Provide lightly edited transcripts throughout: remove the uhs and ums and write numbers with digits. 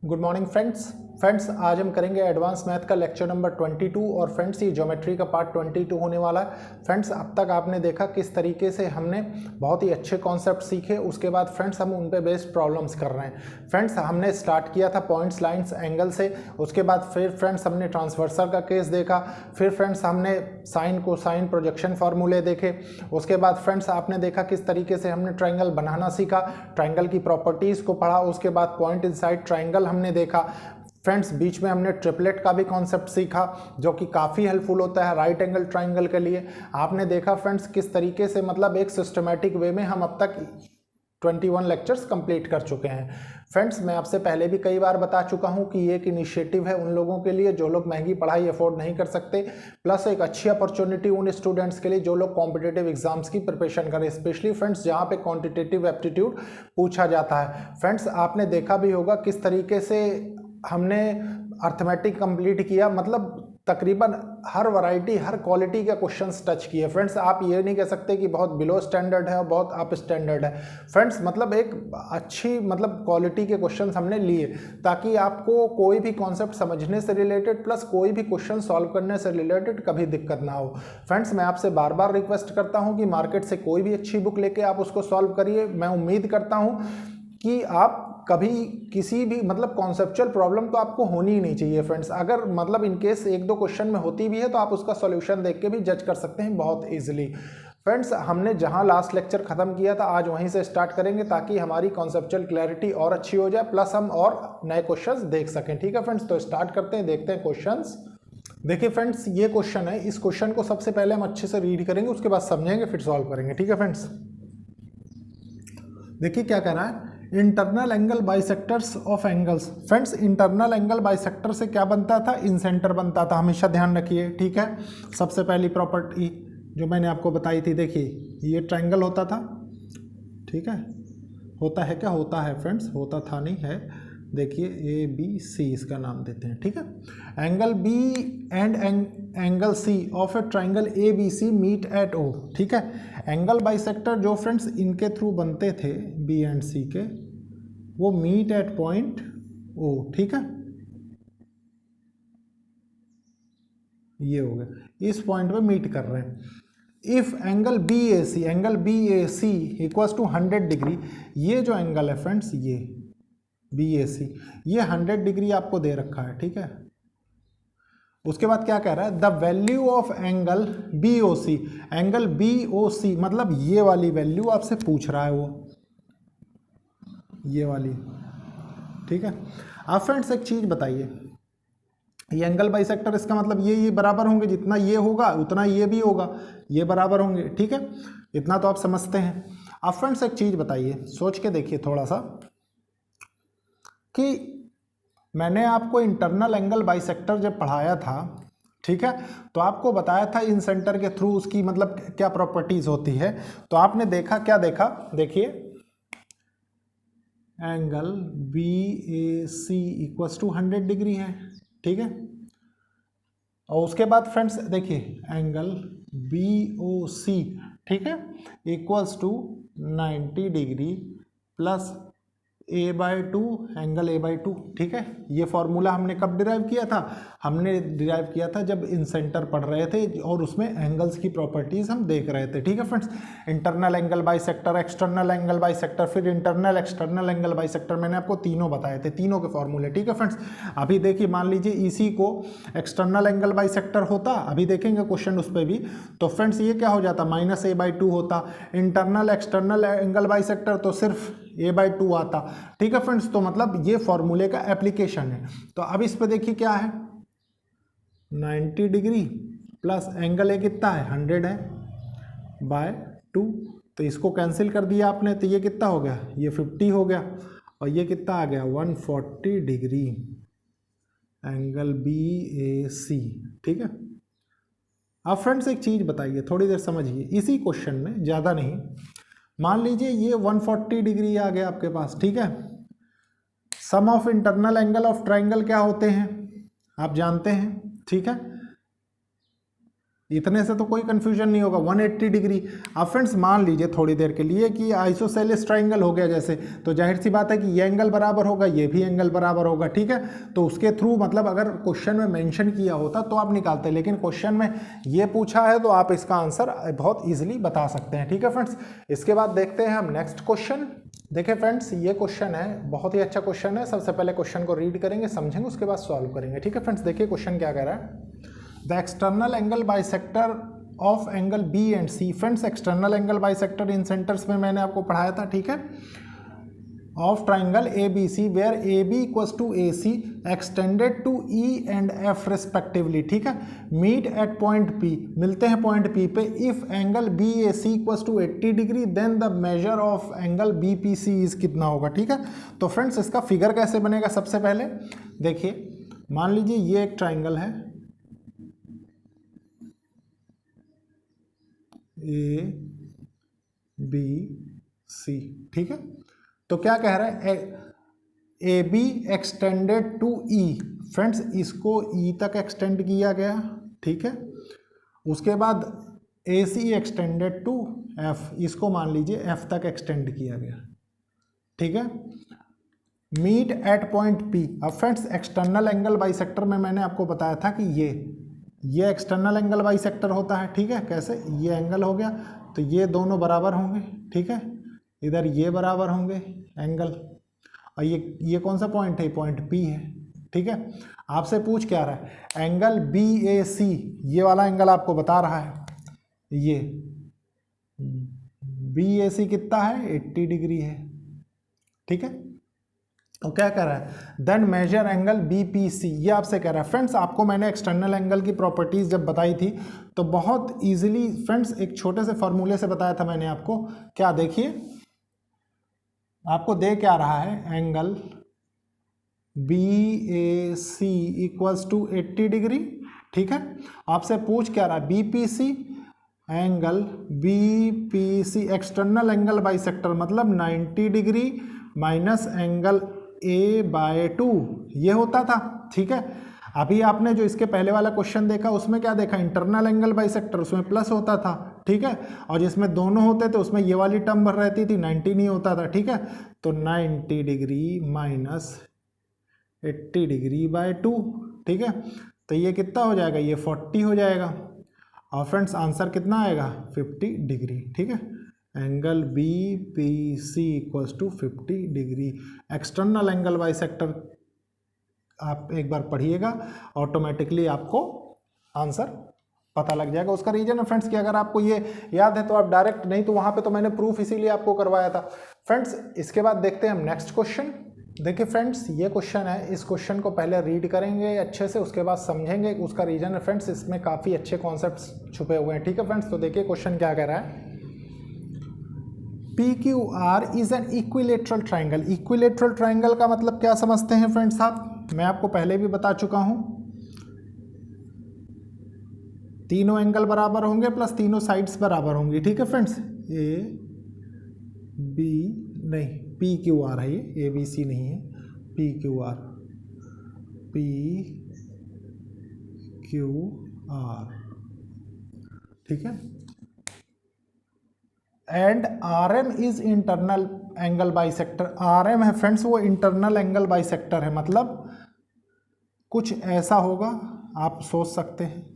Good morning friends आज हम करेंगे एडवांस मैथ का लेक्चर नंबर 22 और फ्रेंड्स ये ज्योमेट्री का पार्ट 22 होने वाला है। फ्रेंड्स अब तक आपने देखा किस तरीके से हमने बहुत ही अच्छे कॉन्सेप्ट सीखे, उसके बाद फ्रेंड्स हम उन पे बेस्ड प्रॉब्लम्स कर रहे हैं। फ्रेंड्स हमने स्टार्ट किया था पॉइंट्स, लाइंस, एंगल से, उसके बाद फिर फ्रेंड्स हमने ट्रांसवर्सल का केस देखा, फिर फ्रेंड्स हमने साइन कोसाइन प्रोजेक्शन फार्मूले देखे, उसके बाद फ्रेंड्स आपने देखा किस तरीके से हमने ट्राइंगल बनाना सीखा, ट्राइंगल की प्रॉपर्टीज़ को पढ़ा, उसके बाद पॉइंट इनसाइड ट्राइंगल हमने देखा। फ्रेंड्स बीच में हमने ट्रिपलेट का भी कॉन्सेप्ट सीखा जो कि काफ़ी हेल्पफुल होता है राइट एंगल ट्राइंगल के लिए। आपने देखा फ्रेंड्स किस तरीके से मतलब एक सिस्टमैटिक वे में हम अब तक 21 लेक्चर्स कंप्लीट कर चुके हैं। फ्रेंड्स मैं आपसे पहले भी कई बार बता चुका हूं कि ये एक इनिशिएटिव है उन लोगों के लिए जो लोग महंगी पढ़ाई अफोर्ड नहीं कर सकते, प्लस एक अच्छी अपॉर्चुनिटी उन स्टूडेंट्स के लिए जो लोग कॉम्पिटिटिव एग्जाम्स की प्रिपरेशन करें, स्पेशली फ्रेंड्स जहां पे क्वांटिटेटिव एप्टीट्यूड पूछा जाता है। फ्रेंड्स आपने देखा भी होगा किस तरीके से हमने अर्थमेटिक कंप्लीट किया, मतलब तकरीबन हर वैरायटी हर क्वालिटी के क्वेश्चंस टच किए। फ्रेंड्स आप ये नहीं कह सकते कि बहुत बिलो स्टैंडर्ड है और बहुत अप स्टैंडर्ड है। फ्रेंड्स मतलब एक अच्छी मतलब क्वालिटी के क्वेश्चंस हमने लिए ताकि आपको कोई भी कॉन्सेप्ट समझने से रिलेटेड प्लस कोई भी क्वेश्चन सॉल्व करने से रिलेटेड कभी दिक्कत ना हो। फ्रेंड्स मैं आपसे बार बार रिक्वेस्ट करता हूँ कि मार्केट से कोई भी अच्छी बुक लेके आप उसको सॉल्व करिए। मैं उम्मीद करता हूँ कि आप कभी किसी भी मतलब कॉन्सेप्चुअल प्रॉब्लम तो आपको होनी ही नहीं चाहिए। फ्रेंड्स अगर मतलब इनकेस एक दो क्वेश्चन में होती भी है तो आप उसका सॉल्यूशन देख के भी जज कर सकते हैं बहुत इजीली। फ्रेंड्स हमने जहां लास्ट लेक्चर खत्म किया था आज वहीं से स्टार्ट करेंगे ताकि हमारी कॉन्सेप्चुअल क्लैरिटी और अच्छी हो जाए, प्लस हम और नए क्वेश्चंस देख सकें। ठीक है फ्रेंड्स, तो स्टार्ट करते हैं, देखते हैं क्वेश्चंस। देखिए फ्रेंड्स ये क्वेश्चन है, इस क्वेश्चन को सबसे पहले हम अच्छे से रीड करेंगे, उसके बाद समझेंगे, फिर सॉल्व करेंगे। ठीक है फ्रेंड्स, देखिए क्या कह रहा है, internal angle bisectors of angles. Friends internal angle bisector से क्या बनता था, इन सेंटर बनता था, हमेशा ध्यान रखिए। ठीक है, सबसे पहली प्रॉपर्टी जो मैंने आपको बताई थी, देखिए ये ट्रायंगल होता था। ठीक है, होता है क्या, होता है फ्रेंड्स, होता था नहीं है। देखिए ए बी सी इसका नाम देते हैं। ठीक है, angle B and angle C of a triangle A B C meet at O. ठीक है, एंगल बाइसेक्टर जो फ्रेंड्स इनके थ्रू बनते थे बी एंड सी के, वो मीट एट पॉइंट ओ। ठीक है, ये हो गया, इस पॉइंट पे मीट कर रहे हैं। If angle B A C equals to 100 degree, ये जो एंगल है फ्रेंड्स ये बी ए सी, ये 100 डिग्री आपको दे रखा है। ठीक है, उसके बाद क्या कह रहा है, the value of angle B O C, angle B O C मतलब ये वाली वैल्यू आपसे पूछ रहा है, वो ये वाली। ठीक है, आप फ्रेंड्स एक चीज बताइए, ये एंगल बाइसेक्टर इसका मतलब ये बराबर होंगे, जितना ये होगा उतना ये भी होगा, ये बराबर होंगे। ठीक है, इतना तो आप समझते हैं। आप फ्रेंड्स एक चीज बताइए, सोच के देखिए थोड़ा सा, कि मैंने आपको इंटरनल एंगल बाइसेक्टर जब पढ़ाया था, ठीक है, तो आपको बताया था इन सेंटर के थ्रू उसकी मतलब क्या प्रॉपर्टीज होती है। तो आपने देखा, क्या देखा, देखिए angle B A C equals to 100 degree है। ठीक है, और उसके बाद फ्रेंड्स देखिए एंगल बी ओ सी, ठीक है, equals to 90 degree plus A by two, angle A by two. ठीक है, ये फॉर्मूला हमने कब डिराइव किया था, हमने डिराइव किया था जब इन सेंटर पढ़ रहे थे और उसमें एंगल्स की प्रॉपर्टीज हम देख रहे थे। ठीक है friends, internal angle bisector, external angle bisector, फिर इंटरनल एक्सटर्नल एंगल बाइसेक्टर, मैंने आपको तीनों बताए थे, तीनों के फॉर्मूले। ठीक है फ्रेंड्स, अभी देखिए मान लीजिए इसी को एक्सटर्नल एंगल बाइसेक्टर होता, अभी देखेंगे क्वेश्चन उस पर भी, तो फ्रेंड्स ये क्या हो जाता, माइनस ए बाई टू होता। इंटरनल एक्सटर्नल एंगल बाइसेक्टर तो सिर्फ ए बाई टू आता। ठीक है फ्रेंड्स, तो मतलब ये फॉर्मूले का एप्लीकेशन है। तो अब इस पे देखिए क्या है, 90 डिग्री प्लस एंगल ए कितना है, 100 है, बाय 2, तो इसको कैंसिल कर दिया आपने, तो ये कितना हो गया, ये 50 हो गया, और ये कितना आ गया 140 डिग्री एंगल बी ए सी। ठीक है, अब फ्रेंड्स एक चीज बताइए, थोड़ी देर समझिए इसी क्वेश्चन में, ज़्यादा नहीं, मान लीजिए ये 140 डिग्री आ गया आपके पास। ठीक है, sum of internal angle of triangle क्या होते हैं आप जानते हैं। ठीक है, इतने से तो कोई कंफ्यूजन नहीं होगा, 180 डिग्री। अब फ्रेंड्स मान लीजिए थोड़ी देर के लिए कि आइसोसेलेस ट्राइंगल हो गया जैसे, तो जाहिर सी बात है कि ये एंगल बराबर होगा, ये भी एंगल बराबर होगा, ठीक है। तो उसके थ्रू मतलब अगर क्वेश्चन में मेंशन किया होता तो आप निकालते, लेकिन क्वेश्चन में ये पूछा है तो आप इसका आंसर बहुत ईजिली बता सकते हैं, ठीक है फ्रेंड्स। इसके बाद देखते हैं हम नेक्स्ट क्वेश्चन। देखिए फ्रेंड्स ये क्वेश्चन है, बहुत ही अच्छा क्वेश्चन है। सबसे पहले क्वेश्चन को रीड करेंगे, समझेंगे, उसके बाद सॉल्व करेंगे, ठीक है फ्रेंड्स। देखिए क्वेश्चन क्या कह रहा है, the external angle bisector of angle B and C. Friends external angle bisector in centres में मैंने आपको पढ़ाया था, ठीक है, of triangle A B C where A B equals to A C extended to E and F respectively, ठीक है, meet at point P, मिलते हैं पॉइंट पी पे। If angle B A C equals to 80 degree then the measure of angle B P C is कितना होगा, ठीक है। तो फ्रेंड्स इसका फिगर कैसे बनेगा, सबसे पहले देखिए मान लीजिए ये एक ट्राइंगल है ए बी सी, ठीक है। तो क्या कह रहा है, A B extended to E. Friends इसको ई तक एक्सटेंड किया गया, ठीक है। उसके बाद ए सी एक्सटेंडेड टू एफ, इसको मान लीजिए एफ तक एक्सटेंड किया गया, ठीक है। Meet at point P. अब फ्रेंड्स एक्सटर्नल एंगल बाइसेक्टर में मैंने आपको बताया था कि ये एक्सटर्नल एंगल बाइसेक्टर होता है, ठीक है। कैसे, ये एंगल हो गया तो ये दोनों बराबर होंगे, ठीक है, इधर ये बराबर होंगे एंगल, और ये कौन सा पॉइंट है, पॉइंट पी है, ठीक है। आपसे पूछ क्या रहा है, एंगल बी ए सी, ये वाला एंगल आपको बता रहा है, ये बी ए सी कितना है, 80 डिग्री है, ठीक है। तो क्या कह रहा है, then measure angle B P C, ये आपसे कह रहा है। फ्रेंड्स आपको मैंने एक्सटर्नल एंगल की प्रॉपर्टीज जब बताई थी तो बहुत इजीली फ्रेंड्स एक छोटे से फॉर्मूले से बताया था मैंने आपको। क्या देखिए, आपको दे क्या रहा है, angle B A C equals to 80 degree, ठीक है। आपसे पूछ क्या रहा है, B P C, angle B P C external angle bisector मतलब 90 degree minus angle A by 2, ये होता था, ठीक है। अभी आपने जो इसके पहले वाला क्वेश्चन देखा उसमें क्या देखा, इंटरनल एंगल बाइसेक्टर, उसमें प्लस होता था, ठीक है, और जिसमें दोनों होते थे उसमें ये वाली टर्म भर रहती थी, 90 नहीं होता था, ठीक है। तो 90 डिग्री माइनस 80 डिग्री बाय 2, ठीक है। तो ये कितना हो जाएगा, ये 40 हो जाएगा, और फ्रेंड्स आंसर कितना आएगा, 50 डिग्री, ठीक है। Angle B P C equals to 50 degree. External angle bisector आप एक बार पढ़िएगा, ऑटोमेटिकली आपको आंसर पता लग जाएगा। उसका रीजन है फ्रेंड्स कि अगर आपको ये याद है तो आप डायरेक्ट, नहीं तो वहाँ पे तो मैंने प्रूफ इसीलिए आपको करवाया था। फ्रेंड्स इसके बाद देखते हैं हम नेक्स्ट क्वेश्चन। देखिए फ्रेंड्स ये क्वेश्चन है, इस क्वेश्चन को पहले रीड करेंगे अच्छे से, उसके बाद समझेंगे। उसका रीजन है फ्रेंड्स, इसमें काफ़ी अच्छे कॉन्सेप्ट्स छुपे हुए हैं, ठीक है फ्रेंड्स। तो देखिए क्वेश्चन क्या कह रहा है, PQR is an equilateral triangle. Equilateral triangle का मतलब क्या समझते हैं फ्रेंड्स आप, मैं आपको पहले भी बता चुका हूं, तीनों एंगल बराबर होंगे प्लस तीनों साइड्स बराबर होंगी, ठीक है फ्रेंड्स। ए बी नहीं, PQR है ये, ABC नहीं है, PQR, PQR, ठीक है। And RM is internal angle bisector. RM है फ्रेंड्स वो इंटरनल एंगल बाइसेक्टर है, मतलब कुछ ऐसा होगा, आप सोच सकते हैं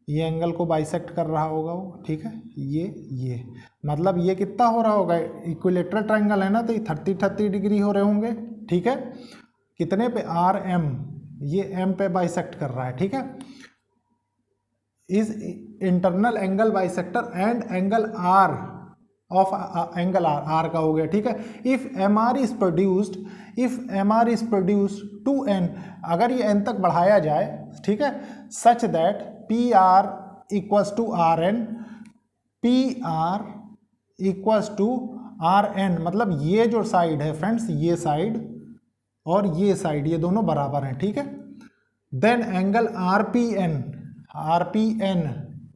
ये एंगल को बाइसेक्ट कर रहा होगा वो, ठीक है। ये मतलब ये कितना हो रहा होगा, इक्विलेटरल ट्राइंगल है ना, तो ये 30 डिग्री हो रहे होंगे, ठीक है। कितने पे, RM, ये M पे बाइसेक्ट कर रहा है, ठीक है। Is internal angle bisector and angle R of angle R का हो गया, ठीक है। If MR is produced to N, अगर ये N तक बढ़ाया जाए, ठीक है, such that PR equals to RN, PR equals to RN, मतलब ये जो साइड है फ्रेंड्स, ये साइड और ये साइड, ये दोनों बराबर हैं, ठीक है। देन एंगल RPN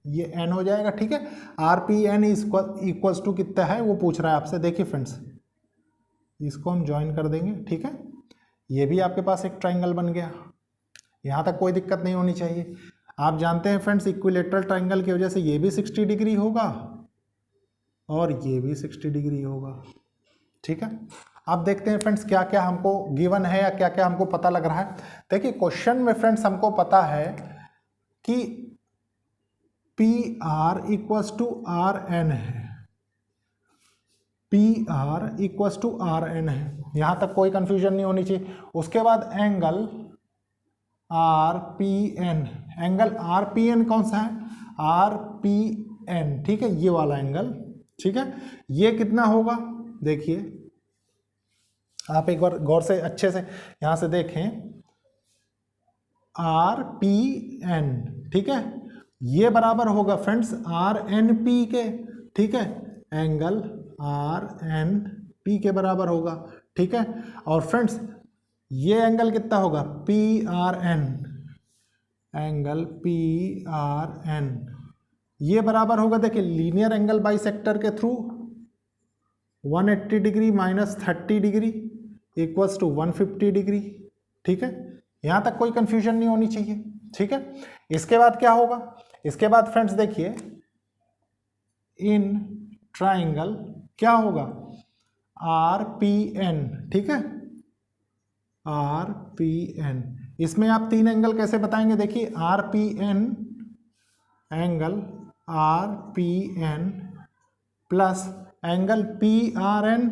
ये N हो जाएगा, ठीक है। RPN इक्वल्स टू कितना है वो पूछ रहा है आपसे। देखिए फ्रेंड्स इसको हम ज्वाइन कर देंगे, ठीक है। ये भी आपके पास एक ट्राइंगल बन गया, यहाँ तक कोई दिक्कत नहीं होनी चाहिए। आप जानते हैं फ्रेंड्स इक्विलेटरल ट्राइंगल की वजह से ये भी 60 डिग्री होगा और ये भी 60 डिग्री होगा। ठीक है, अब देखते हैं फ्रेंड्स क्या क्या हमको गिवन है या क्या क्या हमको पता लग रहा है। देखिए क्वेश्चन में फ्रेंड्स हमको पता है कि P R equals to R N है, P R equals to R N है, यहां तक कोई कंफ्यूजन नहीं होनी चाहिए। उसके बाद angle R P N, angle R P N कौन सा है, आर पी एन, ठीक है, ये वाला एंगल, ठीक है, ये कितना होगा, देखिए आप एक बार गौर से अच्छे से यहां से देखें, आर पी एन, ठीक है, ये बराबर होगा फ्रेंड्स आर एन पी के, ठीक है, एंगल आर एन पी के बराबर होगा, ठीक है। और फ्रेंड्स ये एंगल कितना होगा, P R N, angle P R N, ये बराबर होगा, देखिए लीनियर एंगल बाइसेक्टर के through 180 degree minus 30 degree equals to 150 degree, ठीक है, यहां तक कोई कंफ्यूजन नहीं होनी चाहिए, ठीक है। इसके बाद क्या होगा, इसके बाद फ्रेंड्स देखिए इन ट्राइंगल क्या होगा, आर पी एन, ठीक है, आर पी एन, इसमें आप तीन एंगल कैसे बताएंगे, देखिए R P N, angle R P N plus angle P R N,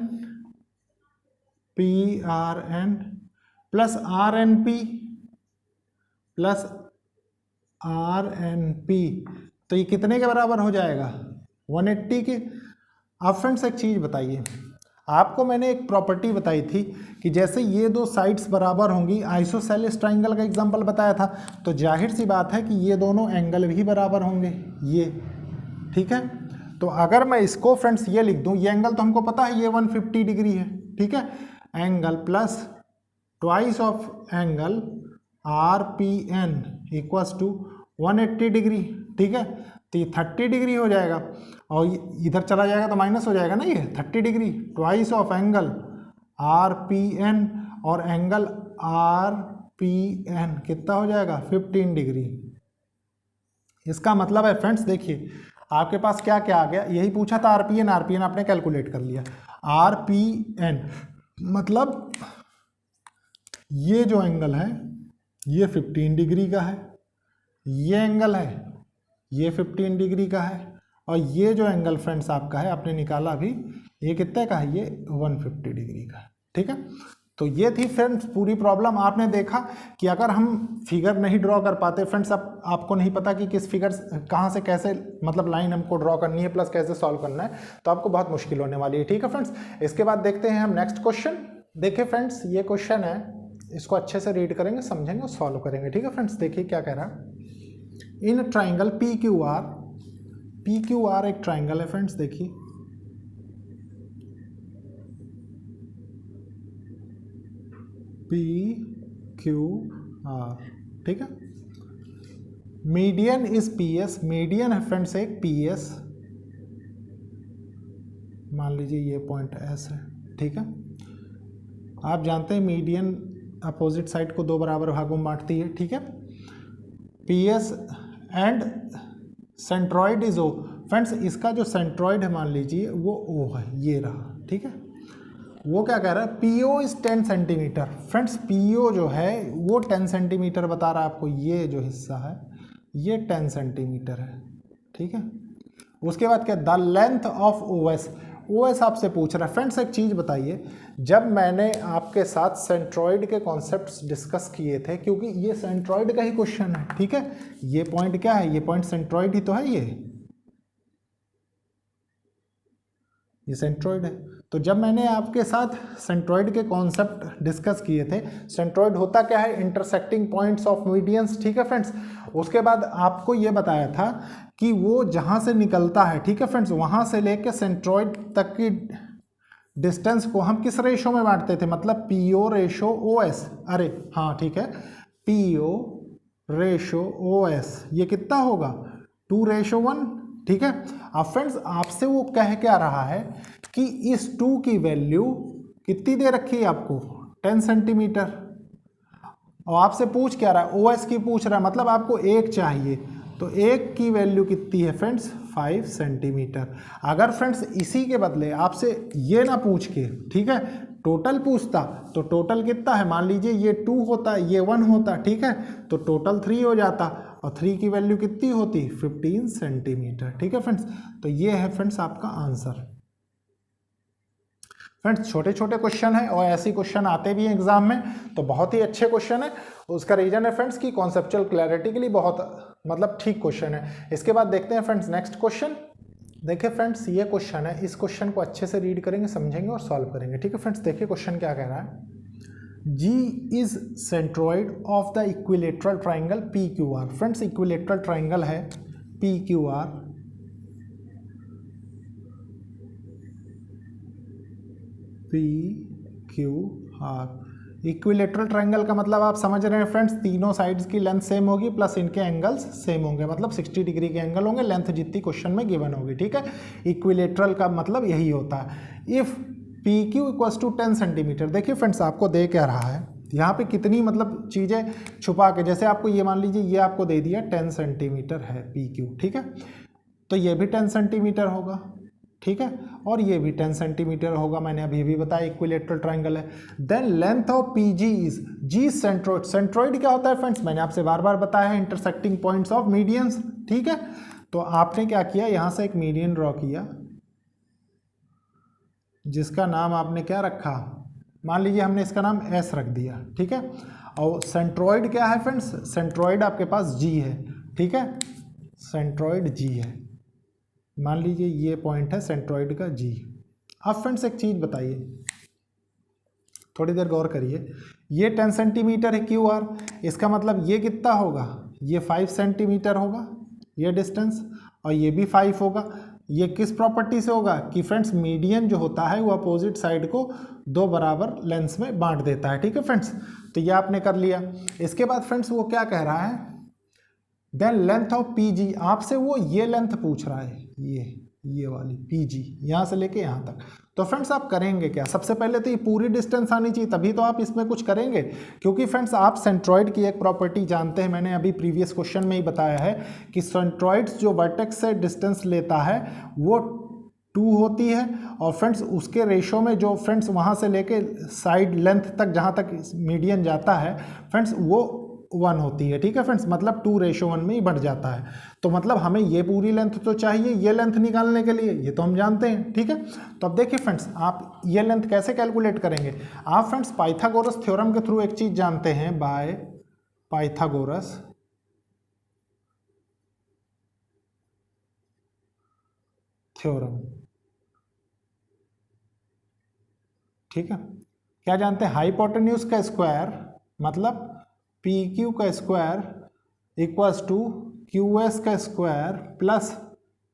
P R N plus R N P plus R N P, तो ये कितने के बराबर हो जाएगा, 180 के। अब फ्रेंड्स एक चीज़ बताइए, आपको मैंने एक प्रॉपर्टी बताई थी कि जैसे ये दो साइड्स बराबर होंगी, आइसोसेलेस ट्राइंगल का एग्जांपल बताया था, तो जाहिर सी बात है कि ये दोनों एंगल भी बराबर होंगे, ये, ठीक है। तो अगर मैं इसको फ्रेंड्स ये लिख दूं, ये एंगल तो हमको पता है ये 150 डिग्री है, ठीक है, angle plus twice of angle R P N equals to 180 degree, ठीक है, तो ये 30 डिग्री हो जाएगा और इधर चला जाएगा तो माइनस हो जाएगा ना, ये 30 degree, twice of angle R P N और एंगल आर पी एन कितना हो जाएगा, 15 डिग्री। इसका मतलब है फ्रेंड्स देखिए आपके पास क्या क्या आ गया, यही पूछा था आरपीएन, आरपीएन आपने कैलकुलेट कर लिया, आरपीएन मतलब ये जो एंगल है ये 15 डिग्री का है, ये एंगल है ये 15 डिग्री का है, और ये जो एंगल फ्रेंड्स आपका है आपने निकाला अभी, ये कितने का है, ये 150 डिग्री का है, ठीक है। तो ये थी फ्रेंड्स पूरी प्रॉब्लम। आपने देखा कि अगर हम फिगर नहीं ड्रॉ कर पाते फ्रेंड्स, अब आपको नहीं पता कि किस फिगर कहाँ से कैसे मतलब लाइन हमको ड्रॉ करनी है प्लस कैसे सॉल्व करना है, तो आपको बहुत मुश्किल होने वाली है, ठीक है फ्रेंड्स। इसके बाद देखते हैं हम नेक्स्ट क्वेश्चन। देखिए फ्रेंड्स ये क्वेश्चन है, इसको अच्छे से रीड करेंगे, समझेंगे और सॉल्व करेंगे, ठीक है फ्रेंड्स। देखिए क्या कह रहा है, in triangle P Q R एक ट्राइंगल है फ्रेंड्स, देखिए पी क्यू आर, ठीक है, median is P S, median है फ्रेंड्स एक पी एस, मान लीजिए ये पॉइंट एस है, ठीक है। आप जानते हैं मीडियन अपोजिट साइड को दो बराबर भागों में बांटती है, ठीक है, P S and centroid is O, friends इसका जो सेंट्रॉइड है मान लीजिए वो ओ है, ये रहा, ठीक है। वो क्या कह रहा है, P O is 10 centimetre, friends P O जो है वो 10 सेंटीमीटर बता रहा है आपको, ये जो हिस्सा है ये 10 सेंटीमीटर है, ठीक है। उसके बाद क्या, the length of O S, O S आपसे पूछ रहा है। फ्रेंड्स एक चीज़ बताइए, जब मैंने आपके साथ सेंट्रॉइड के कॉन्सेप्ट्स डिस्कस किए थे, क्योंकि ये सेंट्रॉइड का ही क्वेश्चन है, ठीक है, ये पॉइंट क्या है, ये पॉइंट सेंट्रॉइड ही तो है, ये सेंट्रॉइड है। तो जब मैंने आपके साथ सेंट्रॉइड के कॉन्सेप्ट डिस्कस किए थे, सेंट्रॉइड होता क्या है, इंटरसेक्टिंग पॉइंट्स ऑफ मीडियंस, ठीक है फ्रेंड्स। उसके बाद आपको ये बताया था कि वो जहाँ से निकलता है, ठीक है फ्रेंड्स, वहाँ से लेके सेंट्रॉइड तक की डिस्टेंस को हम किस रेशो में बांटते थे, मतलब P O ratio O S, अरे हाँ ठीक है, P O ratio O S, ये कितना होगा 2:1, ठीक है। अब फ्रेंड्स आपसे वो कह क्या रहा है कि इस 2 की वैल्यू कितनी दे रखी है आपको, 10 सेंटीमीटर, और आपसे पूछ क्या रहा है, OS की पूछ रहा है, मतलब आपको एक चाहिए, तो एक की वैल्यू कितनी है फ्रेंड्स 5 सेंटीमीटर। अगर फ्रेंड्स इसी के बदले आपसे ये ना पूछ के, ठीक है, टोटल पूछता, तो टोटल कितना है, मान लीजिए ये 2 होता, ये 1 होता, ठीक है, तो टोटल 3 हो जाता, और 3 की वैल्यू कितनी होती 15 सेंटीमीटर। ठीक है फ्रेंड्स, तो ये है फ्रेंड्स आपका आंसर। फ्रेंड्स छोटे छोटे क्वेश्चन है और ऐसे क्वेश्चन आते भी हैं एग्जाम में, तो बहुत ही अच्छे क्वेश्चन है। उसका रीजन है फ्रेंड्स की कॉन्सेप्चुअल क्लैरिटी के लिए बहुत मतलब ठीक क्वेश्चन है। इसके बाद देखते हैं फ्रेंड्स नेक्स्ट क्वेश्चन। देखिए फ्रेंड्स ये क्वेश्चन है, इस क्वेश्चन को अच्छे से रीड करेंगे, समझेंगे और सॉल्व करेंगे। ठीक है फ्रेंड्स, देखिए क्वेश्चन क्या कह रहा है, G is centroid of the equilateral triangle PQR। Friends equilateral triangle है PQR, PQR। इक्विलेटरल ट्राइंगल का मतलब आप समझ रहे हैं फ्रेंड्स, तीनों साइड्स की लेंथ सेम होगी प्लस इनके एंगल्स सेम होंगे, मतलब 60 डिग्री के एंगल होंगे, लेंथ जितनी क्वेश्चन में गिवन होगी। ठीक है, इक्विलेटरल का मतलब यही होता है। If PQ equals to 10 centimetre. देखिए फ्रेंड्स आपको दे क्या रहा है, यहाँ पे कितनी मतलब चीज़ें छुपा के, जैसे आपको ये मान लीजिए ये आपको दे दिया 10 सेंटीमीटर है PQ, ठीक है, तो ये भी 10 सेंटीमीटर होगा, ठीक है, और ये भी 10 सेंटीमीटर होगा, मैंने अभी भी बताया इक्विलेटरल ट्राइंगल है। Then length of PG is, G centroid. Centroid क्या होता है फ्रेंड्स, मैंने आपसे बार बार बताया है, इंटरसेक्टिंग पॉइंट्स ऑफ मीडियंस। ठीक है, तो आपने क्या किया, यहाँ से एक मीडियन ड्रॉ किया जिसका नाम आपने क्या रखा, मान लीजिए हमने इसका नाम S रख दिया। ठीक है, और सेंट्रोइड क्या है फ्रेंड्स, सेंट्रोइड आपके पास G है। ठीक है, सेंट्रोइड G है, मान लीजिए ये पॉइंट है सेंट्रोइड का G। अब फ्रेंड्स एक चीज़ बताइए, थोड़ी देर गौर करिए, ये 10 सेंटीमीटर है QR, इसका मतलब ये कितना होगा, ये 5 सेंटीमीटर होगा ये डिस्टेंस, और ये भी 5 होगा। ये किस प्रॉपर्टी से होगा कि फ्रेंड्स मीडियन जो होता है वो अपोजिट साइड को दो बराबर लेंथ्स में बांट देता है। ठीक है फ्रेंड्स, तो ये आपने कर लिया। इसके बाद फ्रेंड्स वो क्या कह रहा है, देन लेंथ ऑफ PG, आपसे वो ये लेंथ पूछ रहा है, ये वाली PG यहाँ से लेके यहाँ तक। तो फ्रेंड्स आप करेंगे क्या, सबसे पहले तो ये पूरी डिस्टेंस आनी चाहिए, तभी तो आप इसमें कुछ करेंगे, क्योंकि फ्रेंड्स आप सेंट्रॉइड की एक प्रॉपर्टी जानते हैं, मैंने अभी प्रीवियस क्वेश्चन में ही बताया है कि सेंट्रॉइड्स जो वर्टेक्स से डिस्टेंस लेता है वो 2 होती है, और फ्रेंड्स उसके रेशो में जो फ्रेंड्स वहाँ से लेके साइड लेंथ तक जहाँ तक मीडियन जाता है फ्रेंड्स वो 1 होती है। ठीक है फ्रेंड्स, मतलब 2:1 में ही बढ़ जाता है। तो मतलब हमें ये पूरी लेंथ तो चाहिए ये लेंथ निकालने के लिए, ये तो हम जानते हैं। ठीक है, तो अब देखिए फ्रेंड्स आप ये लेंथ कैसे कैलकुलेट करेंगे। आप फ्रेंड्स पाइथागोरस थ्योरम के थ्रू एक चीज जानते हैं, बाय पाइथागोरस थ्योरम। ठीक है, क्या जानते हैं, हाइपोटेन्यूज का स्क्वायर मतलब PQ का स्क्वायर इक्वल्स टू QS का स्क्वायर प्लस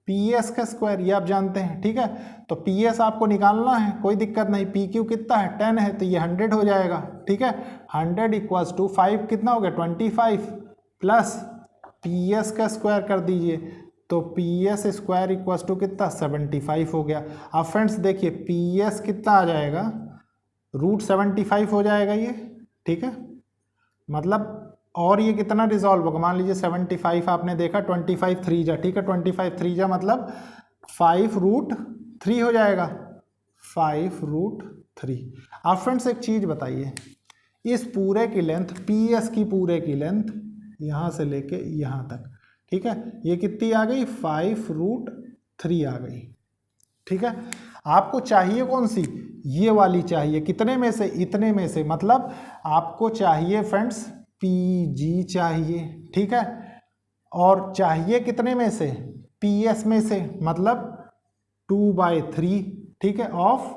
PS का स्क्वायर, ये आप जानते हैं। ठीक है, तो PS आपको निकालना है, कोई दिक्कत नहीं। PQ कितना है 10 है, तो ये 100 हो जाएगा। ठीक है, 100 इक्वल्स टू 5 कितना हो गया 25 प्लस PS का स्क्वायर कर दीजिए, तो PS स्क्वायर इक्वल्स टू कितना 75 हो गया। अब फ्रेंड्स देखिए PS कितना आ जाएगा, √75 हो जाएगा ये। ठीक है, मतलब और ये कितना रिजॉल्व होगा, मान लीजिए 75 आपने देखा, 25 3 जा, ठीक है, 25 3 जा मतलब 5√3 हो जाएगा, 5√3। अब फ्रेंड्स एक चीज बताइए, इस पूरे की लेंथ PS की पूरे की लेंथ यहाँ से लेके यहाँ तक, ठीक है, ये कितनी आ गई 5√3 आ गई। ठीक है, आपको चाहिए कौन सी, ये वाली चाहिए, कितने में से, इतने में से, मतलब आपको चाहिए फ्रेंड्स PG चाहिए। ठीक है, और चाहिए कितने में से, PS में से, मतलब 2/3। ठीक है, ऑफ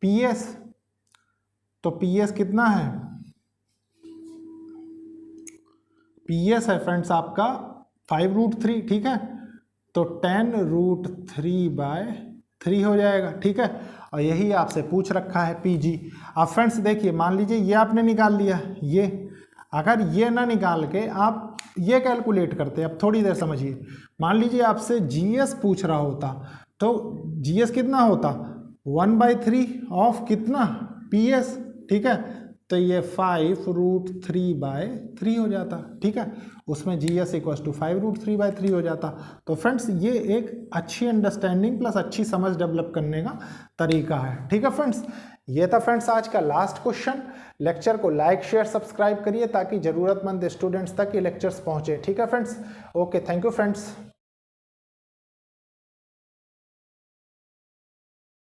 PS, तो PS कितना है, PS है फ्रेंड्स आपका 5√3। ठीक है, तो 10√3/3 हो जाएगा। ठीक है, और यही आपसे पूछ रखा है PG। अब फ्रेंड्स देखिए, मान लीजिए ये आपने निकाल लिया, ये अगर ये ना निकाल के आप ये कैलकुलेट करते, अब थोड़ी देर समझिए, मान लीजिए आपसे GS पूछ रहा होता, तो GS कितना होता 1/3 ऑफ कितना PS। ठीक है, तो ये 5√3/3 हो जाता, ठीक है। उसमें GS = 5√3/3 हो जाता। तो फ्रेंड्स ये एक अच्छी अंडरस्टैंडिंग प्लस अच्छी समझ डेवलप करने का तरीका है, ठीक है फ्रेंड्स। ये था फ्रेंड्स आज का लास्ट क्वेश्चन। लेक्चर को लाइक शेयर सब्सक्राइब करिए ताकि ज़रूरतमंद स्टूडेंट्स तक ये लेक्चर्स पहुँचे, ठीक है friends. Okay, thank you friends.